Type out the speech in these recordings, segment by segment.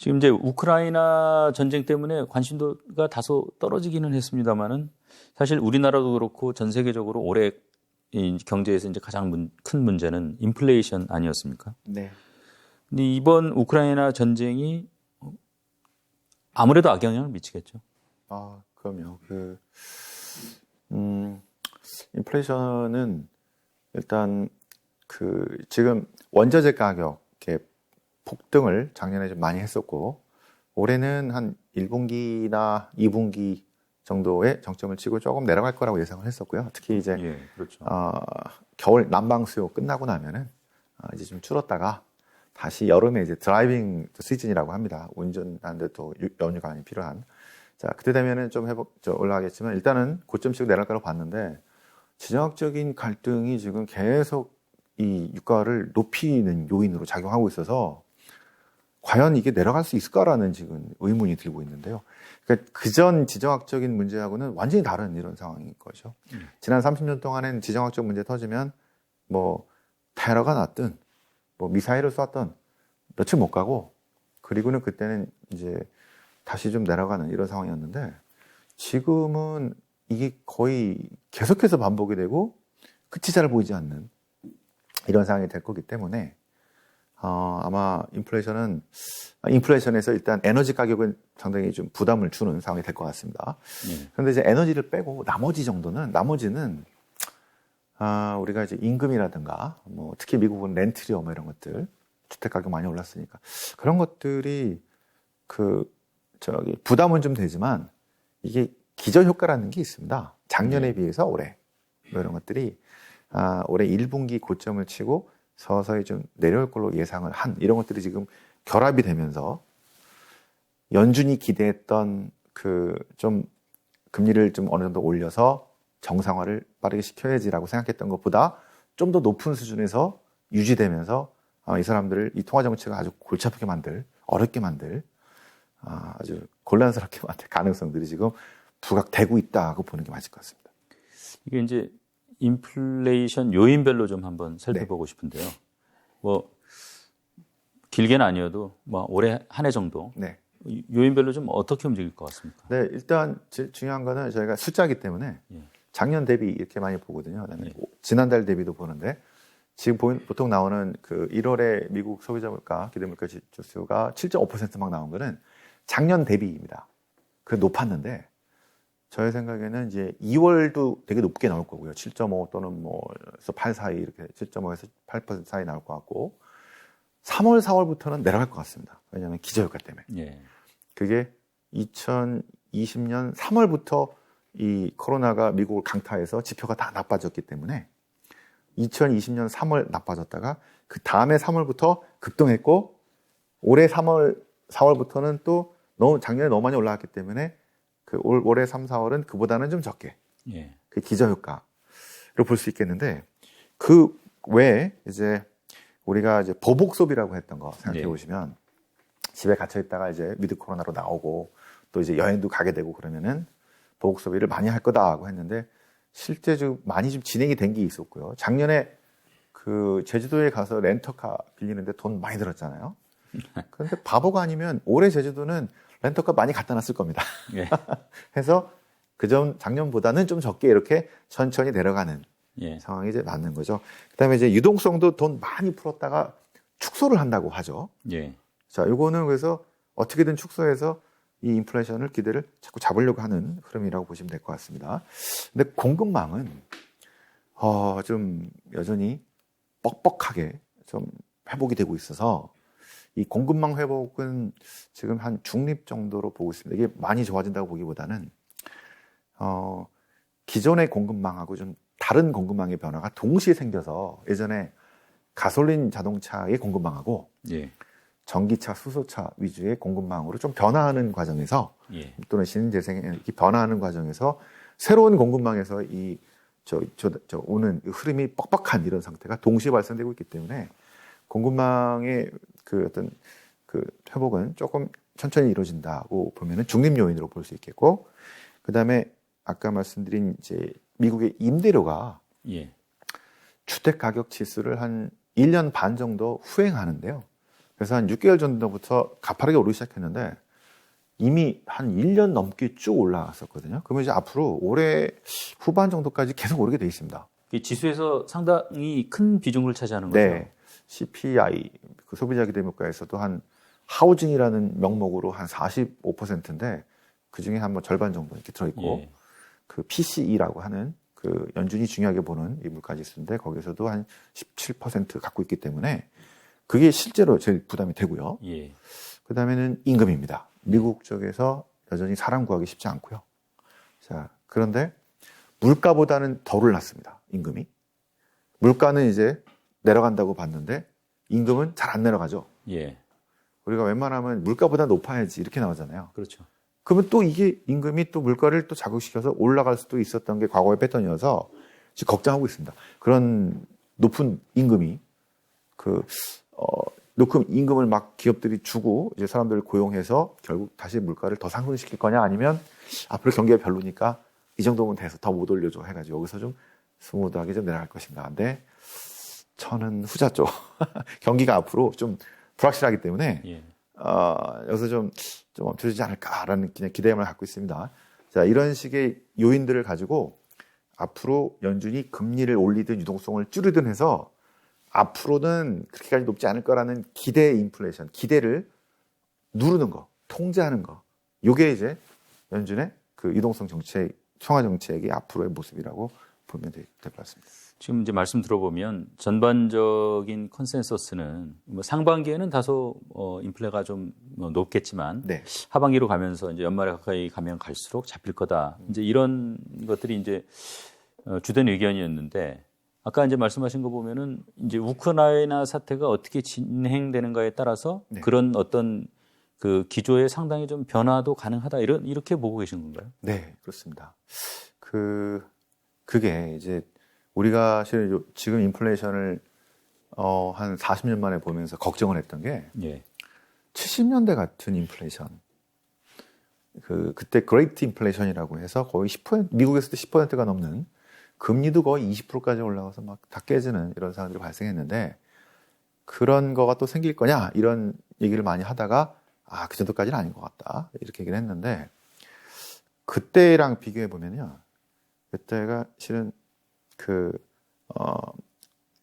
지금 이제 우크라이나 전쟁 때문에 관심도가 다소 떨어지기는 했습니다만은 사실 우리나라도 그렇고 전 세계적으로 올해 이 경제에서 이제 가장 큰 문제는 인플레이션 아니었습니까? 네. 근데 이번 우크라이나 전쟁이 아무래도 악영향을 미치겠죠. 아, 그럼요. 인플레이션은 일단 지금 원자재 가격의 폭등을 작년에 좀 많이 했었고, 올해는 한 1분기나 2분기 정도의 정점을 치고 조금 내려갈 거라고 예상을 했었고요. 특히 이제 그렇죠. 겨울 난방 수요 끝나고 나면은 이제 좀 줄었다가 다시 여름에 이제 드라이빙 시즌이라고 합니다. 운전하는데 또 연휴가 많이 필요한. 자, 그때 되면은 좀 올라가겠지만 일단은 고점 치고 내려갈 거라고 봤는데, 지정학적인 갈등이 지금 계속 이 유가를 높이는 요인으로 작용하고 있어서 과연 이게 내려갈 수 있을까라는 지금 의문이 들고 있는데요. 그러니까 그전 지정학적인 문제하고는 완전히 다른 이런 상황인 거죠. 지난 30년 동안엔 지정학적 문제 터지면 뭐 테러가 났든 뭐 미사일을 쐈던 며칠 못 가고, 그리고는 그때는 이제 다시 좀 내려가는 이런 상황이었는데, 지금은 이게 거의 계속해서 반복이 되고 끝이 잘 보이지 않는 이런 상황이 될 거기 때문에 아마 인플레이션에서 일단 에너지 가격은 상당히 좀 부담을 주는 상황이 될 것 같습니다. 그런데 이제 에너지를 빼고 나머지는 우리가 이제 임금이라든가 뭐 특히 미국은 렌트료 뭐 이런 것들, 주택 가격 많이 올랐으니까 그런 것들이 부담은 좀 되지만 이게 기저 효과라는 게 있습니다. 작년에 비해서 올해 뭐 이런 것들이 올해 1분기 고점을 치고 서서히 좀 내려올 걸로 예상을 한 이런 것들이 지금 결합이 되면서 연준이 기대했던 좀 금리를 좀 어느 정도 올려서 정상화를 빠르게 시켜야지라고 생각했던 것보다 좀 더 높은 수준에서 유지되면서 이 사람들을 이 통화 정책을 아주 골치 아프게 만들, 어렵게 만들, 아주 곤란스럽게 만들 가능성들이 지금 부각되고 있다고 보는 게 맞을 것 같습니다. 이게 이제 인플레이션 요인별로 좀 한번 살펴보고 싶은데요. 뭐 길게는 아니어도 뭐 올해 한 해 정도 요인별로 좀 어떻게 움직일 것 같습니까? 네, 일단 중요한 거는 저희가 숫자이기 때문에 작년 대비 이렇게 많이 보거든요. 그다음에 지난달 대비도 보는데, 지금 보통 나오는 1월에 미국 소비자 물가, 기대물가 지수가 7.5% 막 나온 거는 작년 대비입니다. 그 높았는데, 저의 생각에는 이제 2월도 되게 높게 나올 거고요. 7.5 또는 뭐에서 8 사이, 이렇게 7.5에서 8% 사이 나올 것 같고, 3월, 4월부터는 내려갈 것 같습니다. 왜냐하면 기저효과 때문에. 그게 2020년 3월부터 이 코로나가 미국을 강타해서 지표가 다 나빠졌기 때문에 2020년 3월 나빠졌다가 그 다음에 3월부터 급등했고, 올해 3월, 4월부터는 또 작년에 너무 많이 올라왔기 때문에 올해 3, 4월은 그보다는 좀 적게. 그 기저효과로 볼 수 있겠는데, 그 외에 이제 우리가 이제 보복 소비라고 했던 거 생각해 보시면, 집에 갇혀 있다가 이제 위드 코로나로 나오고 또 이제 여행도 가게 되고 그러면은 보복 소비를 많이 할 거다고 했는데, 실제 좀 많이 좀 진행이 된 게 있었고요. 작년에 제주도에 가서 렌터카 빌리는데 돈 많이 들었잖아요. 그런데 바보가 아니면 올해 제주도는 렌터카 많이 갖다 놨을 겁니다. 해서 작년보다는 좀 적게 이렇게 천천히 내려가는 상황이 이제 맞는 거죠. 그다음에 이제 유동성도 돈 많이 풀었다가 축소를 한다고 하죠. 자, 요거는 그래서 어떻게든 축소해서 이 인플레이션을 기대를 자꾸 잡으려고 하는 흐름이라고 보시면 될 것 같습니다. 근데 공급망은 좀 여전히 뻑뻑하게 좀 회복이 되고 있어서, 이 공급망 회복은 지금 한 중립 정도로 보고 있습니다. 이게 많이 좋아진다고 보기보다는 기존의 공급망하고 좀 다른 공급망의 변화가 동시에 생겨서, 예전에 가솔린 자동차의 공급망하고 전기차, 수소차 위주의 공급망으로 좀 변화하는 과정에서, 또는 신재생에너지 변화하는 과정에서 새로운 공급망에서 오는 흐름이 뻑뻑한 이런 상태가 동시에 발생되고 있기 때문에 공급망의 회복은 조금 천천히 이루어진다고 보면은 중립 요인으로 볼 수 있겠고, 그 다음에 아까 말씀드린 이제 미국의 임대료가 주택 가격 지수를 한 1년 반 정도 후행하는데요. 그래서 한 6개월 전부터 가파르게 오르기 시작했는데 이미 한 1년 넘게 쭉 올라갔었거든요. 그러면 이제 앞으로 올해 후반 정도까지 계속 오르게 돼 있습니다. 지수에서 상당히 큰 비중을 차지하는 거죠. 네. CPI, 그 소비자 기대 물가에서도 한 하우징이라는 명목으로 한 45%인데 그 중에 한 뭐 절반 정도 이렇게 들어있고 예. 그 PCE라고 하는 그 연준이 중요하게 보는 이 물가 지수인데 거기서도 한 17% 갖고 있기 때문에 그게 실제로 제일 부담이 되고요. 예. 그 다음에는 임금입니다. 미국 쪽에서 여전히 사람 구하기 쉽지 않고요. 자, 그런데 물가보다는 덜 올랐습니다. 임금이. 물가는 이제 내려간다고 봤는데 임금은 잘 안 내려가죠. 예. 우리가 웬만하면 물가보다 높아야지 이렇게 나오잖아요. 그렇죠. 그러면 또 이게 임금이 또 물가를 또 자극시켜서 올라갈 수도 있었던 게 과거의 패턴이어서 지금 걱정하고 있습니다. 그런 높은 임금이 높은 임금을 막 기업들이 주고 이제 사람들을 고용해서 결국 다시 물가를 더 상승시킬 거냐 아니면 앞으로 경기가 별로니까 이 정도면 돼서 더 못 올려줘 해가지고 여기서 좀 스무드하게 좀 내려갈 것인가. 근데 저는 후자 쪽. 경기가 앞으로 좀 불확실하기 때문에 예. 여기서 좀 멈춰지지 않을까라는 그냥 기대감을 갖고 있습니다. 자, 이런 식의 요인들을 가지고 앞으로 연준이 금리를 올리든 유동성을 줄이든 해서 앞으로는 그렇게까지 높지 않을 거라는 기대 인플레이션, 기대를 누르는 거, 통제하는 거. 요게 이제 연준의 그 유동성 정책, 청와 정책의 앞으로의 모습이라고 보면 될 것 같습니다. 지금 이제 말씀 들어보면 전반적인 컨센서스는 뭐 상반기에는 다소 인플레가 좀 높겠지만 네. 하반기로 가면서 이제 연말에 가까이 가면 갈수록 잡힐 거다. 이제 이런 것들이 이제 주된 의견이었는데 아까 이제 말씀하신 거 보면은 이제 우크라이나 사태가 어떻게 진행되는가에 따라서 네. 그런 어떤 그 기조에 상당히 좀 변화도 가능하다 이렇게 보고 계신 건가요? 네, 그렇습니다. 그게 이제 우리가 실은 지금 인플레이션을 한 40년 만에 보면서 걱정을 했던 게 예. 70년대 같은 인플레이션 그때 그레이트 인플레이션이라고 해서 거의 10% 미국에서도 10%가 넘는 금리도 거의 20%까지 올라가서 막 다 깨지는 이런 상황들이 발생했는데 그런 거가 또 생길 거냐 이런 얘기를 많이 하다가 그 정도까지는 아닌 것 같다 이렇게 얘기를 했는데 그때랑 비교해 보면요 그때가 실은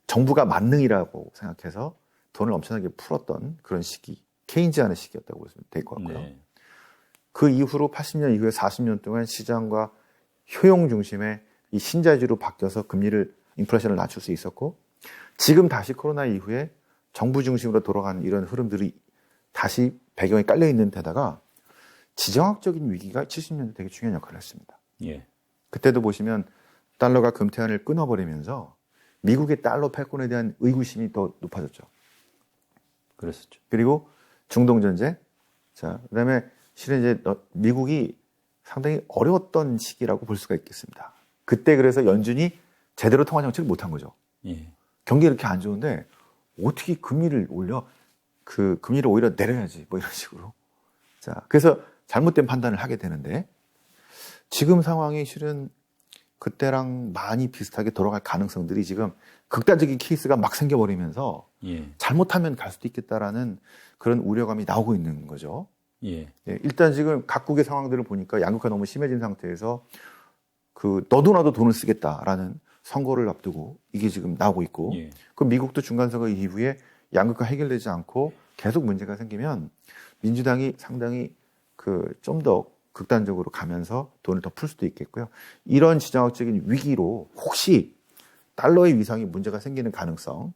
정부가 만능이라고 생각해서 돈을 엄청나게 풀었던 그런 시기, 케인즈하는 시기였다고 보시면 될 것 같고요. 네. 그 이후로 80년 이후에 40년 동안 시장과 효용 중심의 이 신자유주의로 바뀌어서 금리를, 인플레이션을 낮출 수 있었고, 지금 다시 코로나 이후에 정부 중심으로 돌아가는 이런 흐름들이 다시 배경에 깔려 있는 데다가 지정학적인 위기가 70년대 되게 중요한 역할을 했습니다. 예. 그때도 보시면 달러가 금태환을 끊어버리면서 미국의 달러 패권에 대한 의구심이 더 높아졌죠. 그랬었죠. 그리고 중동 전쟁. 자, 그다음에 실은 이제 미국이 상당히 어려웠던 시기라고 볼 수가 있겠습니다. 그때 그래서 연준이 제대로 통화 정책을 못한 거죠. 예. 경기 이렇게 안 좋은데 어떻게 금리를 올려? 그 금리를 오히려 내려야지. 뭐 이런 식으로. 자, 그래서 잘못된 판단을 하게 되는데 지금 상황이 실은 그때랑 많이 비슷하게 돌아갈 가능성들이 지금 극단적인 케이스가 막 생겨버리면서 예. 잘못하면 갈 수도 있겠다라는 그런 우려감이 나오고 있는 거죠. 예. 예, 일단 지금 각국의 상황들을 보니까 양극화가 너무 심해진 상태에서 너도 나도 돈을 쓰겠다라는 선거를 앞두고 이게 지금 나오고 있고 예. 그 미국도 중간선거 이후에 양극화 해결되지 않고 계속 문제가 생기면 민주당이 상당히 좀 더 극단적으로 가면서 돈을 더 풀 수도 있겠고요. 이런 지정학적인 위기로 혹시 달러의 위상이 문제가 생기는 가능성.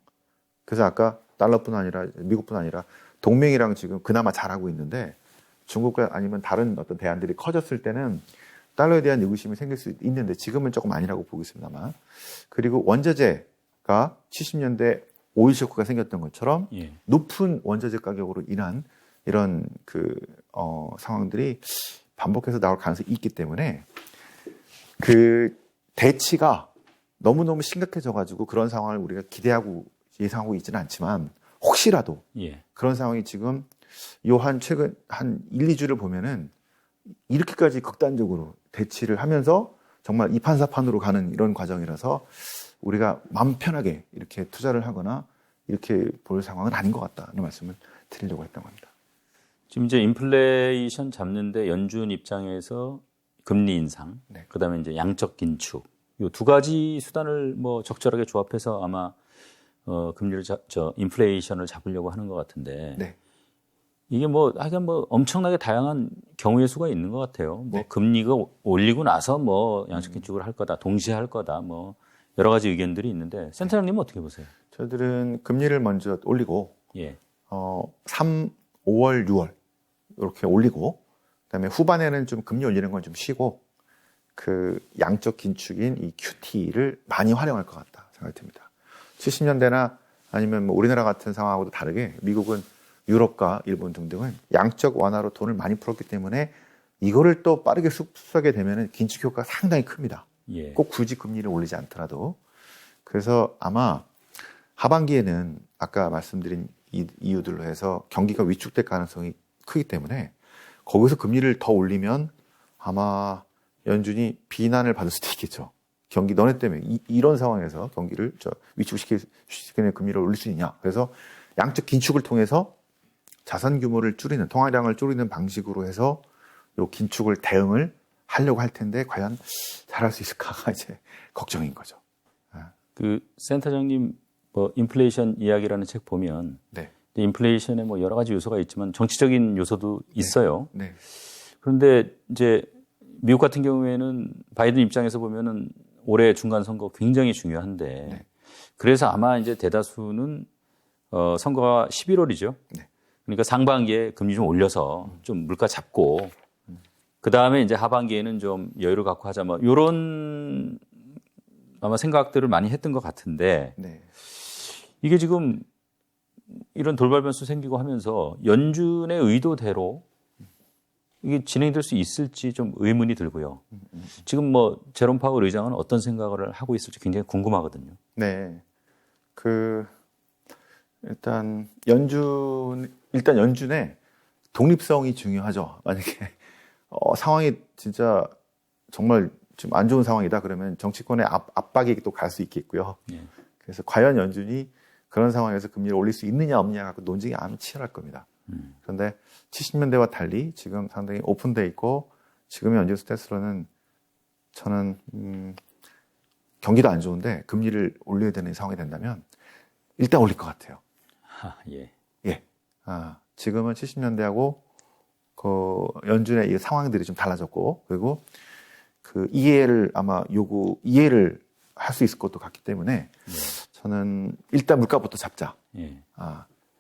그래서 아까 달러뿐 아니라 미국뿐 아니라 동맹이랑 지금 그나마 잘하고 있는데 중국과 아니면 다른 어떤 대안들이 커졌을 때는 달러에 대한 의구심이 생길 수 있는데 지금은 조금 아니라고 보겠습니다만. 그리고 원자재가 70년대 오일 쇼크가 생겼던 것처럼 예. 높은 원자재 가격으로 인한 이런 상황들이 반복해서 나올 가능성이 있기 때문에 대치가 너무너무 심각해져가지고 그런 상황을 우리가 기대하고 예상하고 있지는 않지만 혹시라도 예. 그런 상황이 지금 최근 한 1, 2주를 보면은 이렇게까지 극단적으로 대치를 하면서 정말 이판사판으로 가는 이런 과정이라서 우리가 마음 편하게 이렇게 투자를 하거나 이렇게 볼 상황은 아닌 것 같다는 말씀을 드리려고 했던 겁니다. 지금 이제 인플레이션 잡는데 연준 입장에서 금리 인상, 네. 그다음에 이제 양적 긴축, 이 두 가지 수단을 뭐 적절하게 조합해서 아마 금리를 인플레이션을 잡으려고 하는 것 같은데 네. 이게 뭐 하여간 뭐 엄청나게 다양한 경우의 수가 있는 것 같아요. 뭐 네. 금리가 올리고 나서 뭐 양적 긴축을 할 거다, 동시에 할 거다, 뭐 여러 가지 의견들이 있는데 센터장님은 어떻게 보세요? 저희들은 금리를 먼저 올리고 예. 3, 5월, 6월 이렇게 올리고 그다음에 후반에는 좀 금리 올리는 건 좀 쉬고 그 양적 긴축인 이 QT를 많이 활용할 것 같다 생각이 듭니다. 70년대나 아니면 뭐 우리나라 같은 상황하고도 다르게 미국은 유럽과 일본 등등은 양적 완화로 돈을 많이 풀었기 때문에 이거를 또 빠르게 흡수하게 되면 긴축 효과가 상당히 큽니다. 예. 꼭 굳이 금리를 올리지 않더라도. 그래서 아마 하반기에는 아까 말씀드린 이유들로 해서 경기가 위축될 가능성이 크기 때문에 거기서 금리를 더 올리면 아마 연준이 비난을 받을 수도 있겠죠. 경기 너네 때문에 이런 상황에서 경기를 위축시키는 금리를 올릴 수 있냐. 그래서 양적 긴축을 통해서 자산 규모를 줄이는, 통화량을 줄이는 방식으로 해서 요 긴축을 대응을 하려고 할 텐데 과연 잘할 수 있을까가 이제 걱정인 거죠. 그 센터장님 뭐 인플레이션 이야기라는 책 보면 네. 인플레이션에 뭐 여러 가지 요소가 있지만 정치적인 요소도 있어요. 네. 그런데 이제 미국 같은 경우에는 바이든 입장에서 보면은 올해 중간 선거 굉장히 중요한데 네. 그래서 아마 이제 대다수는 선거가 11월이죠. 네. 그러니까 상반기에 금리 좀 올려서 좀 물가 잡고 그 다음에 이제 하반기에는 좀 여유를 갖고 하자 뭐 이런 아마 생각들을 많이 했던 것 같은데 네. 이게 지금 이런 돌발 변수 생기고 하면서 연준의 의도대로 이게 진행될 수 있을지 좀 의문이 들고요. 지금 뭐 제롬 파월 의장은 어떤 생각을 하고 있을지 굉장히 궁금하거든요. 네. 일단 연준의 독립성이 중요하죠. 만약에 상황이 진짜 정말 좀 안 좋은 상황이다 그러면 정치권의 압박이 또 갈 수 있겠고요. 예. 그래서 과연 연준이 그런 상황에서 금리를 올릴 수 있느냐 없느냐 갖고 논쟁이 아주 치열할 겁니다. 그런데 70년대와 달리 지금 상당히 오픈되어 있고 지금의 연준 스탠스로는 저는 경기도 안 좋은데 금리를 올려야 되는 상황이 된다면 일단 올릴 것 같아요. 예. 예. 지금은 70년대하고 그 연준의 이 상황들이 좀 달라졌고 그리고 그 이해를 할 수 있을 것도 같기 때문에 저는 일단 물가부터 잡자. 예.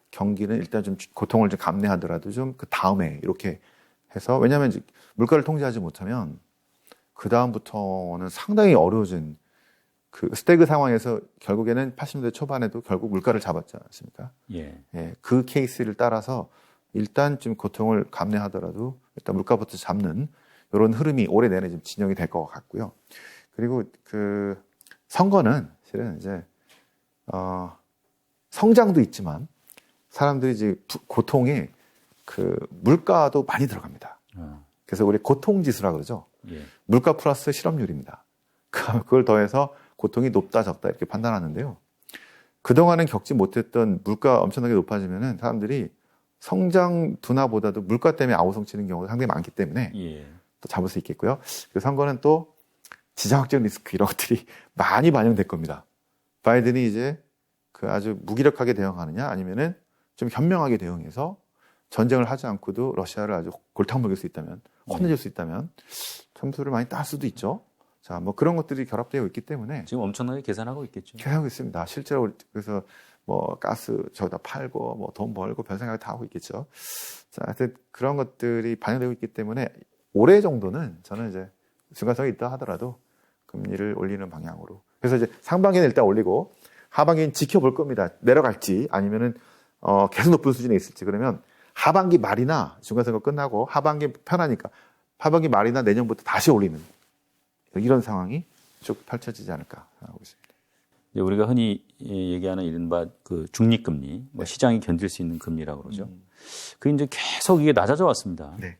경기는 일단 좀 고통을 좀 감내하더라도 좀 그 다음에 이렇게 해서 왜냐하면 이제 물가를 통제하지 못하면 그 다음부터는 상당히 어려워진 그 스태그 상황에서 결국에는 80년대 초반에도 결국 물가를 잡았지 않습니까? 예. 그 케이스를 따라서 일단 좀 고통을 감내하더라도 일단 물가부터 잡는 이런 흐름이 올해 내내 좀 진행이 될 것 같고요. 그리고 그 선거는 실은 이제 성장도 있지만 사람들이 이제 고통에 그 물가도 많이 들어갑니다. 그래서 우리 고통지수라 그러죠. 예. 물가 플러스 실업률입니다. 그걸 더해서 고통이 높다 적다 이렇게 판단하는데요. 그동안은 겪지 못했던 물가 엄청나게 높아지면은 사람들이 성장 둔화보다도 물가 때문에 아우성치는 경우가 상당히 많기 때문에 예. 또 잡을 수 있겠고요. 그래서 선거는 또 지정학적 리스크 이런 것들이 많이 반영될 겁니다. 바이든이 이제 그 아주 무기력하게 대응하느냐 아니면은 좀 현명하게 대응해서 전쟁을 하지 않고도 러시아를 아주 골탕 먹일 수 있다면 혼내줄 수 있다면 점수를 많이 딸 수도 있죠. 자, 뭐 그런 것들이 결합되어 있기 때문에 지금 엄청나게 계산하고 있겠죠. 계산하고 있습니다. 실제로 그래서 뭐 가스 저기다 팔고 뭐 돈 벌고 별 생각 다 하고 있겠죠. 자, 하여튼 그런 것들이 반영되고 있기 때문에 올해 정도는 저는 이제 중간성이 있다 하더라도 금리를 올리는 방향으로. 그래서 이제 상반기는 일단 올리고 하반기는 지켜볼 겁니다. 내려갈지 아니면은 계속 높은 수준에 있을지. 그러면 하반기 말이나 중간선거 끝나고 하반기 편하니까 하반기 말이나 내년부터 다시 올리는 이런 상황이 쭉 펼쳐지지 않을까 생각하고 있습니다. 우리가 흔히 얘기하는 이른바 그 중립금리, 뭐 시장이 견딜 수 있는 금리라고 그러죠. 그게 이제 계속 이게 낮아져 왔습니다. 네.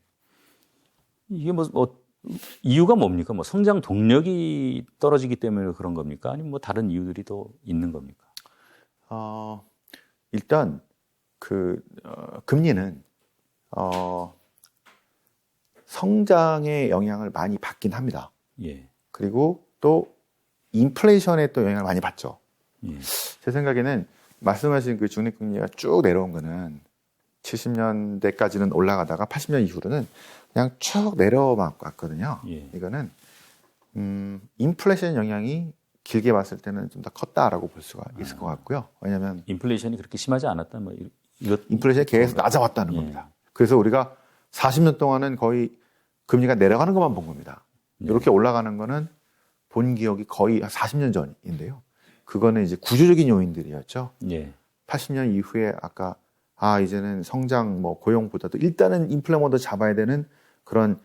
이게 뭐 이유가 뭡니까? 뭐 성장 동력이 떨어지기 때문에 그런 겁니까? 아니면 뭐 다른 이유들이 더 있는 겁니까? 일단 금리는 성장의 영향을 많이 받긴 합니다. 예. 그리고 또 인플레이션에 또 영향을 많이 받죠. 예. 제 생각에는 말씀하신 그 중립금리가 쭉 내려온 거는 70년대까지는 올라가다가 80년 이후로는 그냥 쭉 내려왔거든요. 예. 이거는 인플레이션 영향이 길게 봤을 때는 좀 더 컸다라고 볼 수가 있을 것 같고요. 왜냐하면 인플레이션이 그렇게 심하지 않았다, 뭐 인플레이션이 계속 낮아왔다는 예. 겁니다. 그래서 우리가 40년 동안은 거의 금리가 내려가는 것만 본 겁니다. 예. 이렇게 올라가는 거는 본 기억이 거의 40년 전인데요. 그거는 이제 구조적인 요인들이었죠. 예. 80년 이후에 아까 이제는 성장 뭐 고용보다도 일단은 인플레 먼저 잡아야 되는 그런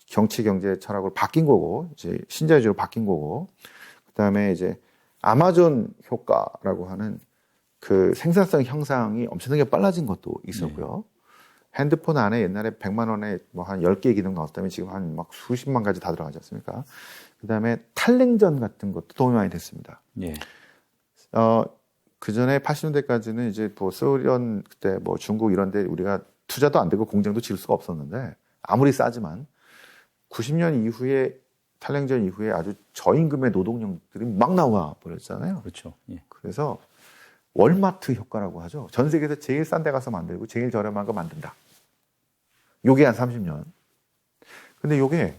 정치 경제 철학으로 바뀐 거고 이제 신자유주의로 바뀐 거고 그다음에 이제 아마존 효과라고 하는 그 생산성 향상이 엄청나게 빨라진 것도 있었고요. 핸드폰 안에 옛날에 100만 원에 뭐 한 10개 기능 나왔다면 지금 한 막 수십만 가지 다 들어가지 않습니까? 그다음에 탈냉전 같은 것도 도움이 많이 됐습니다. 예. 그 전에 80년대까지는 이제 뭐 소련 그때 뭐 중국 이런 데 우리가 투자도 안 되고 공장도 지을 수가 없었는데 아무리 싸지만 90년 이후에 탈냉전 이후에 아주 저임금의 노동력들이 막 나와 버렸잖아요. 그렇죠. 예. 그래서 월마트 효과라고 하죠. 전 세계에서 제일 싼 데 가서 만들고 제일 저렴한 거 만든다. 요게 한 30년. 근데 요게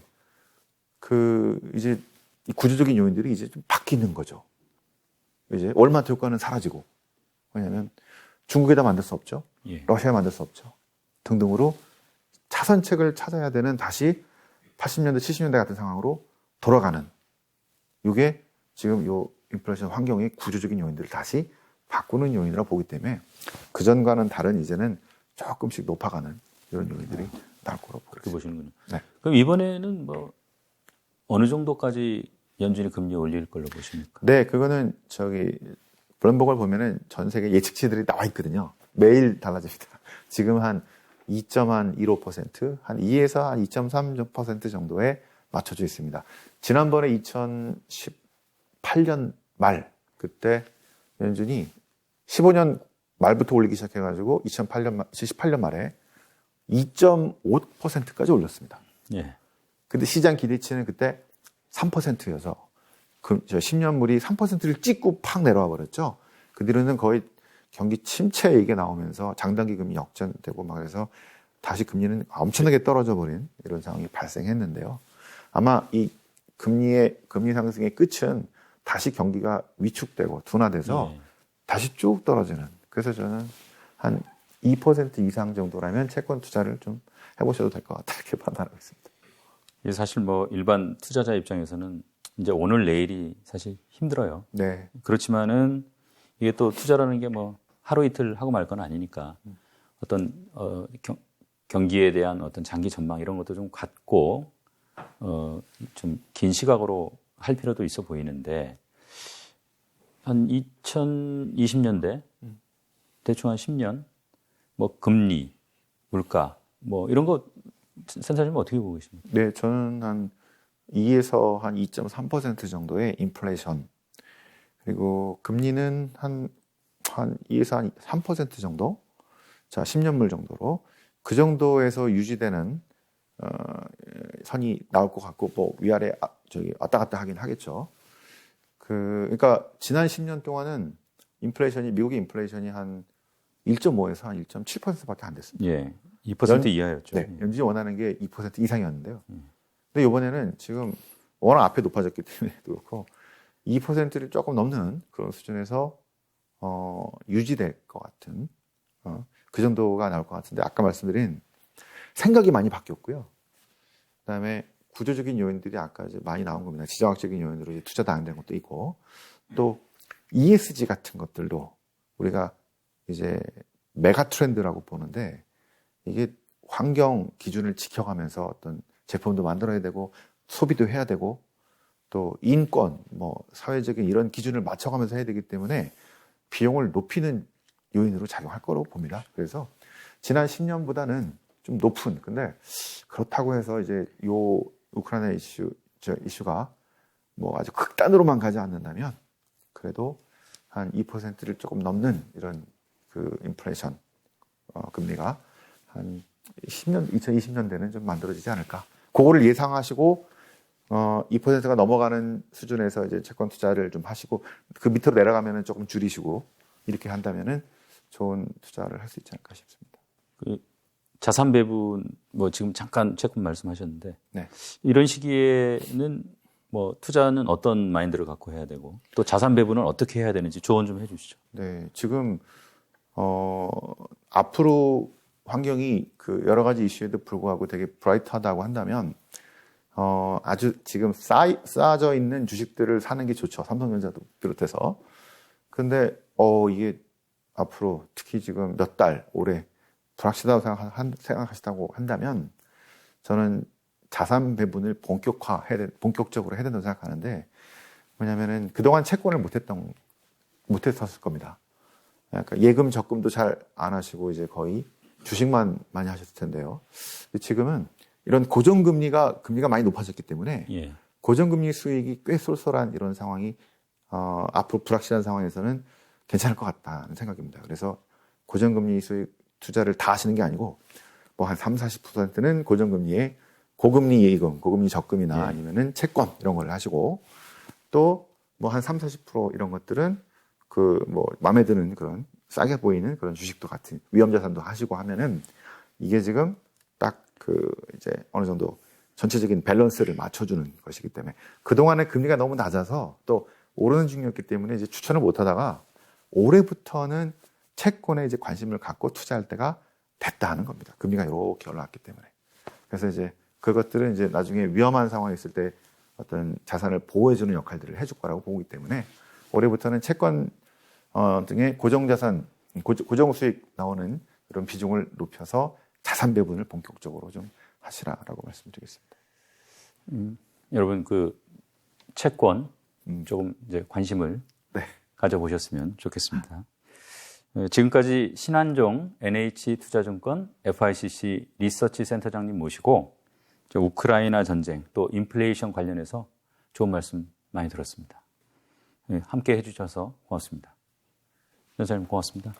이제 이 구조적인 요인들이 이제 좀 바뀌는 거죠. 이제 월마트 효과는 사라지고. 왜냐하면 중국에다 만들 수 없죠. 예. 러시아에 만들 수 없죠. 등등으로 차선책을 찾아야 되는 다시 80년대, 70년대 같은 상황으로 돌아가는. 이게 지금 요 인플레이션 환경의 구조적인 요인들을 다시 바꾸는 요인이라고 보기 때문에 그전과는 다른 이제는 조금씩 높아가는 이런 요인들이 나올 거라고 그렇게 보시는군요. 네. 그럼 이번에는 뭐 어느 정도까지 연준이 금리 올릴 걸로 보십니까? 네, 그거는 블룸버그를 보면은 전 세계 예측치들이 나와 있거든요. 매일 달라집니다. 지금 한 2.15%, 한 2에서 한 2.3% 정도에 맞춰져 있습니다. 지난번에 2018년 말 그때 연준이 15년 말부터 올리기 시작해가지고 2018년 말에 2.5%까지 올렸습니다. 예. 근데 시장 기대치는 그때 3%여서 저 10년물이 3%를 찍고 팍 내려와 버렸죠. 그 뒤로는 거의 경기 침체 얘기가 나오면서 장단기 금리 역전되고 막 그래서 다시 금리는 엄청나게 떨어져 버린 이런 상황이 발생했는데요. 아마 이 금리 상승의 끝은 다시 경기가 위축되고 둔화돼서 다시 쭉 떨어지는. 그래서 저는 한 2% 이상 정도라면 채권 투자를 좀 해보셔도 될 것 같다 이렇게 판단하고 있습니다. 사실 뭐 일반 투자자 입장에서는 이제 오늘 내일이 사실 힘들어요. 네. 그렇지만은 이게 또 투자라는 게 뭐 하루 이틀 하고 말 건 아니니까 어떤 경기에 대한 어떤 장기 전망 이런 것도 좀 갖고 좀 긴 시각으로 할 필요도 있어 보이는데 한 2020년대 대충 한 10년 뭐 금리, 물가 뭐 이런 거 센터장님 어떻게 보고 계십니까? 네, 저는 한 2에서 한 2.3% 정도의 인플레이션 그리고 금리는 한 2에서 한 3% 정도 자 10년물 정도로 그 정도에서 유지되는 선이 나올 것 같고 뭐 위아래 왔다 갔다 하긴 하겠죠. 그러니까 지난 10년 동안은 미국의 인플레이션이 한 1.5에서 한 1.7%밖에 안 됐습니다. 예, 2% 이하였죠. 네, 연준이 원하는 게 2% 이상이었는데요. 근데 이번에는 지금 워낙 앞에 높아졌기 때문에 그렇고 2%를 조금 넘는 그런 수준에서 유지될 것 같은 그 정도가 나올 것 같은데 아까 말씀드린 생각이 많이 바뀌었고요. 그다음에 구조적인 요인들이 아까 이제 많이 나온 겁니다. 지정학적인 요인으로 이제 투자 당연된 것도 있고 또 ESG 같은 것들도 우리가 이제 메가 트렌드라고 보는데 이게 환경 기준을 지켜가면서 어떤 제품도 만들어야 되고 소비도 해야 되고 또 인권, 뭐 사회적인 이런 기준을 맞춰가면서 해야 되기 때문에 비용을 높이는 요인으로 작용할 거라고 봅니다. 그래서 지난 10년보다는 좀 높은, 근데 그렇다고 해서 이제 요 우크라이나 이슈가 뭐 아주 극단으로만 가지 않는다면 그래도 한 2%를 조금 넘는 이런 그 인플레이션 금리가 한 2020년대는 좀 만들어지지 않을까. 그거를 예상하시고 2%가 넘어가는 수준에서 이제 채권 투자를 좀 하시고 그 밑으로 내려가면은 조금 줄이시고 이렇게 한다면은 좋은 투자를 할 수 있지 않을까 싶습니다. 그 자산 배분 뭐 지금 잠깐 채권 말씀하셨는데 네. 이런 시기에는 뭐 투자는 어떤 마인드를 갖고 해야 되고 또 자산 배분은 어떻게 해야 되는지 조언 좀 해주시죠. 네, 지금 앞으로 환경이 그 여러 가지 이슈에도 불구하고 되게 브라이트하다고 한다면 아주 지금 쌓아져 있는 주식들을 사는 게 좋죠. 삼성전자도 비롯해서. 근데 이게 앞으로 특히 지금 몇 달 올해 불확실하다고 생각하시다고 한다면 저는 자산 배분을 본격적으로 해야 된다고 생각하는데 왜냐면은 그동안 채권을 못했었을 겁니다. 그러니까 예금 적금도 잘 안 하시고 이제 거의 주식만 많이 하셨을 텐데요. 지금은 이런 고정금리가 많이 높아졌기 때문에 예. 고정금리 수익이 꽤 쏠쏠한 이런 상황이 앞으로 불확실한 상황에서는 괜찮을 것 같다는 생각입니다. 그래서 고정금리 수익 투자를 다 하시는 게 아니고 뭐 한 30-40%는 고정금리에 고금리 예금, 고금리 적금이나 아니면은 채권 이런 걸 하시고 또 뭐 한 30-40% 이런 것들은 그 뭐 마음에 드는 그런 싸게 보이는 그런 주식도 같은 위험 자산도 하시고 하면은 이게 지금 딱 그 이제 어느 정도 전체적인 밸런스를 맞춰주는 것이기 때문에 그동안에 금리가 너무 낮아서 또 오르는 중이었기 때문에 이제 추천을 못 하다가 올해부터는 채권에 이제 관심을 갖고 투자할 때가 됐다 하는 겁니다. 금리가 이렇게 올라왔기 때문에. 그래서 이제 그것들은 이제 나중에 위험한 상황이 있을 때 어떤 자산을 보호해주는 역할들을 해줄 거라고 보기 때문에 올해부터는 채권 등의 고정자산, 고정수익 나오는 그런 비중을 높여서 자산 배분을 본격적으로 좀 하시라라고 말씀드리겠습니다. 여러분 그 채권 조금 이제 관심을 가져보셨으면 좋겠습니다. 지금까지 신한종 NH투자증권 FICC 리서치 센터장님 모시고 우크라이나 전쟁 또 인플레이션 관련해서 좋은 말씀 많이 들었습니다. 함께 해주셔서 고맙습니다. 변호사님 고맙습니다.